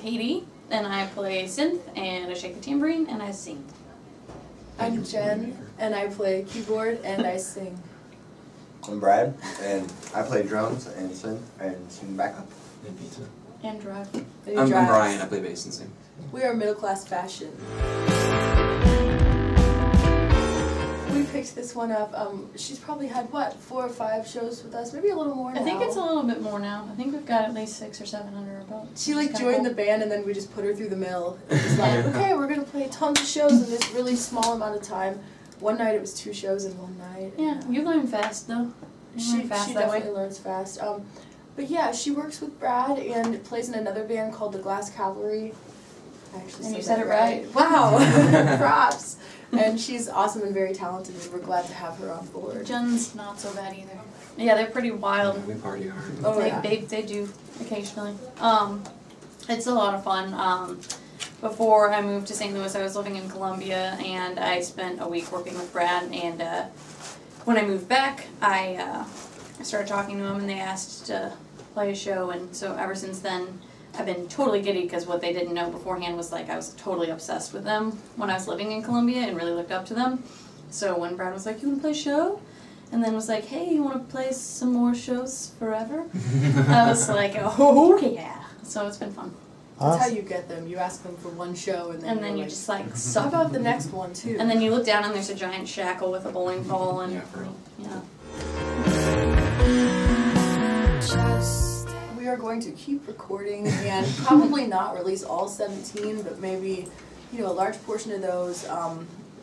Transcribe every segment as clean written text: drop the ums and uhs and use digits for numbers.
Katie, and I play synth, and I shake the tambourine, and I sing. I'm Jen, and I play keyboard, and I sing. I'm Brad, and I play drums and sing backup. And pizza. And drive. I'm Brian, I play bass and sing. We are middle class fashion. We picked this one up. She's probably had, what, 4 or 5 shows with us? Maybe a little more now. I think it's a little bit more now. I think we've got at least 6 or 7 under our belt. She like joined the band, and then we just put her through the mill. It was like, okay, we're going to play tons of shows in this really small amount of time. One night it was 2 shows in one night. Yeah, you learn fast though. She definitely learns fast. But yeah, she works with Brad and plays in another band called the Glass Cavalry. I actually said it right. Wow, props. And she's awesome and very talented, and we're glad to have her on board. Jen's not so bad either. Yeah, they're pretty wild. Yeah, we party hard. Oh, They do occasionally. It's a lot of fun. Before I moved to St. Louis, I was living in Columbia, and I spent a week working with Brad. And when I moved back, I started talking to him, and they asked to play a show. And so ever since then, I've been totally giddy, because what they didn't know beforehand was like I was totally obsessed with them when I was living in Columbia and really looked up to them. So when Brad was like, "You want to play a show?" and then was like, "Hey, you want to play some more shows forever?" I was like, "Oh yeah!" So it's been fun. That's how you get them. You ask them for one show, and then you just like how suck. about the next one too? And then you look down and there's a giant shackle with a bowling ball, and Yeah, for real. yeah. We are going to keep recording and probably not release all 17, but maybe, a large portion of those.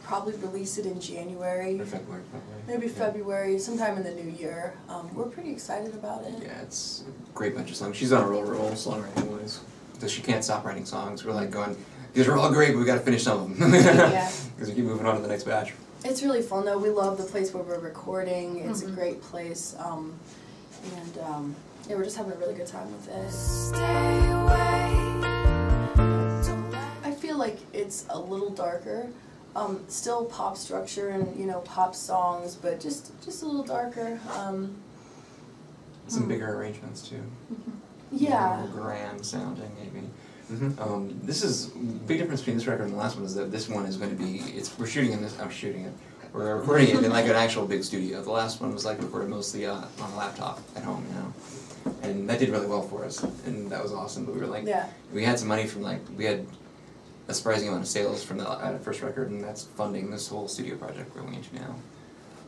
Probably release it in January. Or February, Maybe February, sometime in the new year. We're pretty excited about it. Yeah, it's a great bunch of songs. She's on a roll songwriting-wise. So she can't stop writing songs. We're like going, these are all great, but we got to finish some of them. Yeah. Because we keep moving on to the next batch. It's really fun though. We love the place where we're recording. It's a great place. Yeah, we're just having a really good time with it. Stay away. I feel like it's a little darker. Still pop structure and pop songs, but just a little darker. Some bigger arrangements too. Yeah. More grand sounding maybe. This is big difference between this record and the last one is that this one is going to be we're shooting in this. We're recording it in like an actual big studio. The last one was like recorded mostly on a laptop at home, and that did really well for us, and that was awesome. But we were like, we had some money from we had a surprising amount of sales from the first record, and that's funding this whole studio project we're going into now,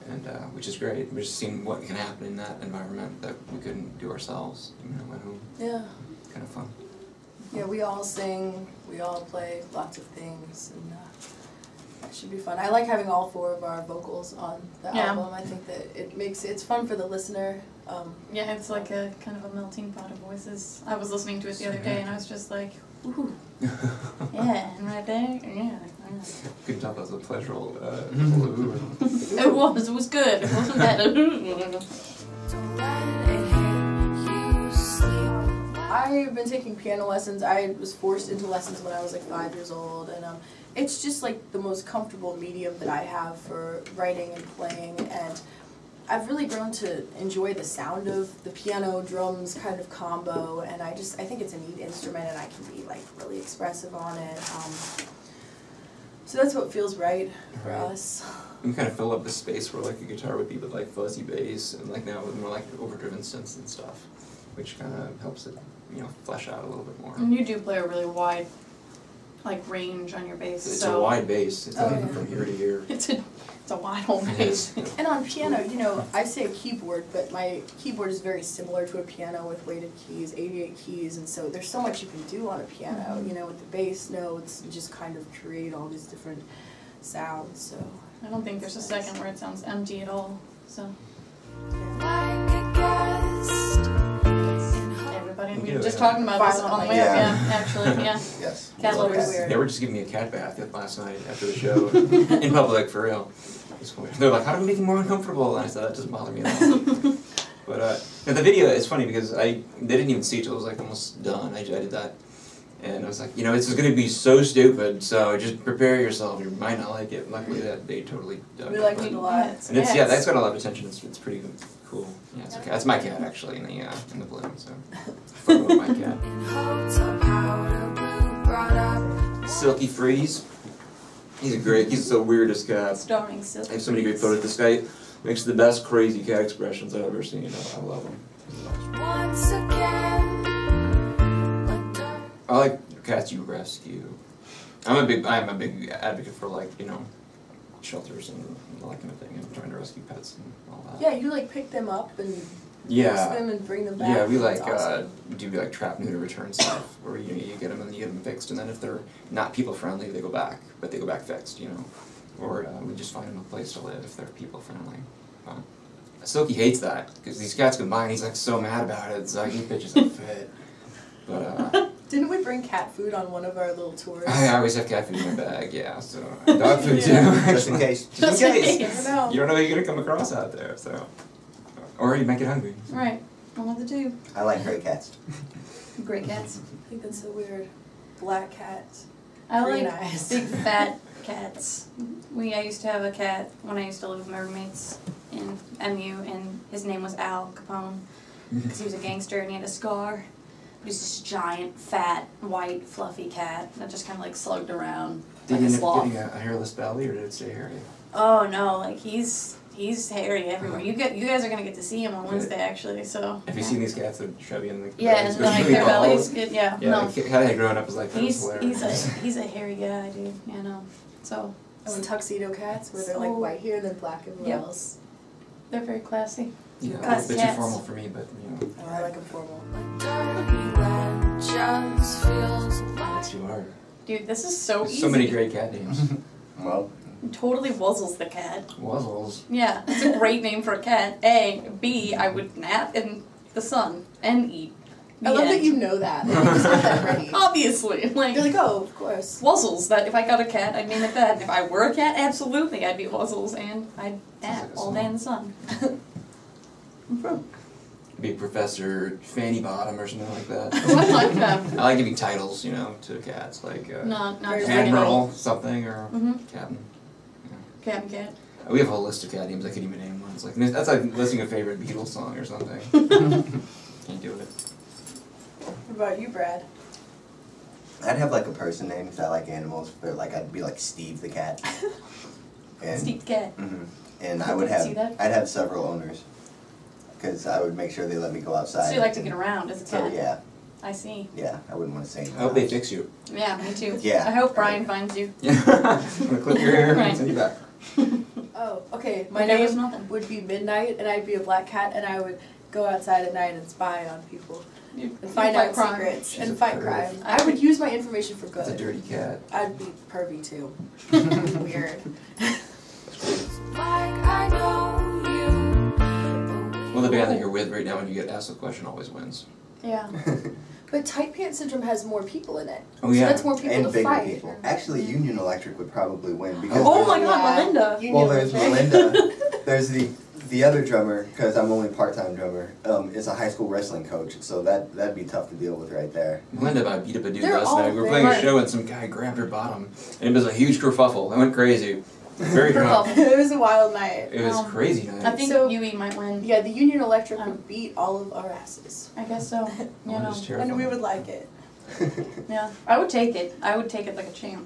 and which is great. We're just seeing what can happen in that environment that we couldn't do ourselves, at home. Yeah. Kind of fun. Yeah, we all sing, we all play lots of things, and it should be fun. I like having all 4 of our vocals on the album. I think that it's fun for the listener. Yeah, it's like a kind of a melting pot of voices. I was listening to it the other day, and I was just like, ooh. Yeah, and right there, yeah. Couldn't tell that was a pleasurable It was good. It wasn't bad. I've been taking piano lessons. I was forced into lessons when I was like 5 years old, and it's just like the most comfortable medium that I have for writing and playing, and I've really grown to enjoy the sound of the piano drums kind of combo, and I think it's a neat instrument, and I can be like really expressive on it. So that's what feels right for us. We kind of fill up the space where like a guitar would be with like fuzzy bass, and like now with more like overdriven synths and stuff, which kind of helps it, flesh out a little bit more. And you do play a really wide, range on your bass. It's a wide bass. It's from ear to ear. It's a wide old bass. And on piano, I say keyboard, but my keyboard is very similar to a piano with weighted keys, 88 keys, and so there's so much you can do on a piano, with the bass notes, and just kind of create all these different sounds. So I don't think there's a second where it sounds empty at all. So. We were just talking about this on the way up, actually, Yes. Cat lovers. They were just giving me a cat bath last night after the show, in public, for real. They're like, how do we make you more uncomfortable? And I said, that doesn't bother me at all. But the video is funny because they didn't even see it till it was like almost done. I did that. And I was like, it's going to be so stupid, so just prepare yourself. You might not like it. Luckily, they totally dug it. We like it a lot. And that's got a lot of attention. It's pretty cool. Yeah, it's okay. That's my cat, actually, in the balloon, so. Photo of my cat. Silky Freeze. He's the weirdest cat. Starring Silky. I have so many great photos. This guy makes the best crazy cat expressions I've ever seen. I love him. I like cats you rescue. I'm a big advocate for, like, you know, shelters and all that kind of thing, and trying to rescue pets and all that. Yeah, you like pick them up and fix them and bring them back. Yeah, we That's like awesome. do like trap, neuter, return stuff, where you get them and you get them fixed, and then if they're not people friendly, they go back, but they go back fixed, you know, or we just find them a place to live if they're people friendly. Silky hates that because these cats come by and he's like so mad about it. It's like, you bitches don't fit. But didn't we bring cat food on one of our little tours? I always have cat food in my bag, yeah. So dog food too. Just in case. Just in case. You never know. You don't know who you're gonna come across out there, so. Or you might get hungry. Right. One of the two. I like gray cats. Great cats. I think that's so weird. Black cats. I Green like eyes. big fat cats. I used to have a cat when I used to live with my roommates in MU, and his name was Al Capone because he was a gangster and he had a scar. He was this giant, fat, white, fluffy cat that just kind of like slugged around Did like you a end up sloth. getting a hairless belly, or did it stay hairy? Oh no, like he's hairy everywhere. You guys are gonna get to see him on Good. Wednesday actually. So Have you seen these cats that are chubby and the yeah, and like their bellies get Yeah, no. the cat I had growing up was like that. He's was hilarious. he's a hairy guy, dude. Yeah, no. So Oh, and tuxedo cats, where they're like So- white here and then black everywhere Yep. else. they're very classy. Yeah, a Class bit too cats. formal for me, but you know. Oh, I like them formal. That's too hard. Dude, this is so There's easy. so many great cat names. Well, Totally Wuzzles the cat. Wuzzles. Yeah, it's a great name for a cat. A. B. I would nap in the sun and eat. The I love that end. you know that. Like, you just have that ready. Obviously, like You're like, oh, of course. Wuzzles. That if I got a cat, I'd name it that. If I were a cat, absolutely, I'd be Wuzzles, and I'd nap like a all day in the sun. Be Professor Fanny Bottom or something like that. Oh, I like that. I like giving titles, you know, to cats, like Not Very just Admiral something or Mhm. Captain. Cat and cat. We have a whole list of cat names. I could even name one. It's like that's like listing a favorite Beatles song or something. Can't do it. What about you, Brad? I'd have like a person name because I like animals, but like I'd be like Steve the cat. And, Steve the cat. And I would have, See that? I'd have several owners because I would make sure they let me go outside. So you like to get around as a So cat. yeah, I see. yeah, I wouldn't want to say. I hope they fix you. Yeah, me too. Yeah. I hope Brian finds you. I'm gonna clip your hair Right. and send you back. Oh, okay. My My name was name nothing. would be Midnight, and I'd be a black cat, and I would go outside at night and spy on people You and find fight out crime. secrets She's and a fight perv. crime. I would use my information for That's a good. dirty cat. I'd be pervy too. Weird. Well, the band that you're with right now, when you get asked a question, always wins. Yeah. But tight pants syndrome has more people in it. Oh, So yeah. that's more people And to bigger fight. people. Actually, Union Electric would probably win because. Oh my there's- God, Melinda. Union Well, there's Electric. Melinda. There's the other drummer because I'm only part-time drummer. Is a high school wrestling coach, so that'd be tough to deal with right there. Melinda about beat up a dude They're last all night. We were playing a very- show and some guy grabbed her bottom, and it was a huge kerfuffle. I went crazy. Very drunk. It was a wild night. It was crazy night. I think So- UE might win. Yeah, the Union Electric would beat all of our asses. I guess so. You I'm know. just terrified. And we would like it. Yeah. I would take it. I would take it like a champ.